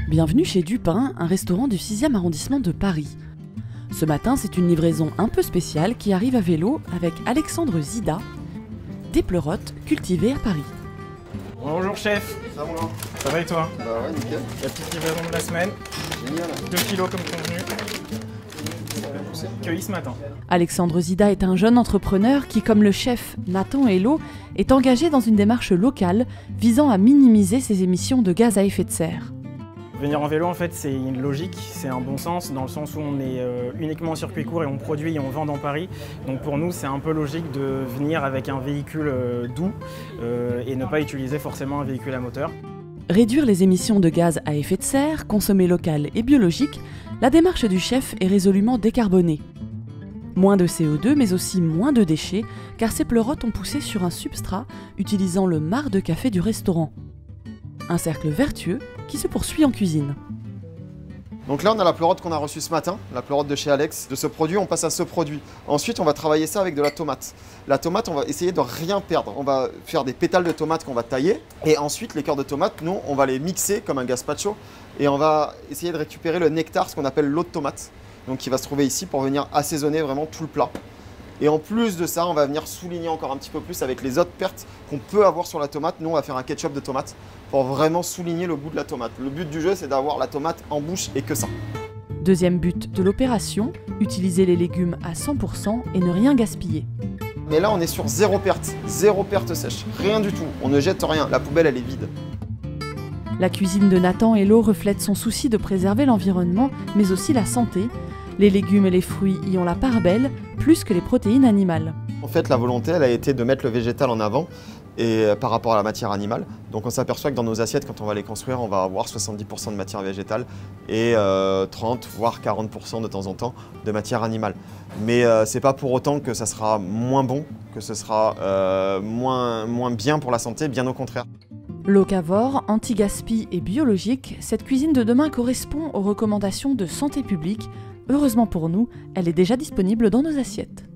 Bienvenue chez Dupin, un restaurant du 6e arrondissement de Paris. Ce matin, c'est une livraison un peu spéciale qui arrive à vélo avec Alexandre Zida, des pleurotes cultivées à Paris. Bonjour chef. Ça va et toi? Bah ouais, nickel. La petite livraison de la semaine. Génial. 2 kilos comme convenu. Cueilli ce matin. Alexandre Zida est un jeune entrepreneur qui, comme le chef Nathan Hello, est engagé dans une démarche locale visant à minimiser ses émissions de gaz à effet de serre. Venir en vélo, en fait, c'est une logique, c'est un bon sens, dans le sens où on est uniquement en circuit court et on produit et on vend dans Paris. Donc pour nous, c'est un peu logique de venir avec un véhicule doux et ne pas utiliser forcément un véhicule à moteur. Réduire les émissions de gaz à effet de serre, consommer local et biologique, la démarche du chef est résolument décarbonée. Moins de CO2, mais aussi moins de déchets, car ces pleurotes ont poussé sur un substrat utilisant le marc de café du restaurant. Un cercle vertueux qui se poursuit en cuisine. Donc là, on a la pleurote qu'on a reçue ce matin, la pleurote de chez Alex. De ce produit, on passe à ce produit. Ensuite, on va travailler ça avec de la tomate. La tomate, on va essayer de rien perdre. On va faire des pétales de tomate qu'on va tailler. Et ensuite, les cœurs de tomate, nous, on va les mixer comme un gazpacho. Et on va essayer de récupérer le nectar, ce qu'on appelle l'eau de tomate. Donc qui va se trouver ici pour venir assaisonner vraiment tout le plat. Et en plus de ça, on va venir souligner encore un petit peu plus avec les autres pertes qu'on peut avoir sur la tomate. Nous, on va faire un ketchup de tomate pour vraiment souligner le goût de la tomate. Le but du jeu, c'est d'avoir la tomate en bouche et que ça. Deuxième but de l'opération, utiliser les légumes à 100% et ne rien gaspiller. Mais là, on est sur zéro perte sèche, rien du tout. On ne jette rien, la poubelle, elle est vide. La cuisine de Nathan Hello reflète son souci de préserver l'environnement, mais aussi la santé. Les légumes et les fruits y ont la part belle, plus que les protéines animales. En fait, la volonté, elle a été de mettre le végétal en avant et par rapport à la matière animale. Donc on s'aperçoit que dans nos assiettes, quand on va les construire, on va avoir 70% de matière végétale et 30 voire 40% de temps en temps de matière animale. Mais c'est pas pour autant que ça sera moins bon, que ce sera moins bien pour la santé, bien au contraire. Locavore, anti-gaspi et biologique, cette cuisine de demain correspond aux recommandations de santé publique. Heureusement pour nous, elle est déjà disponible dans nos assiettes.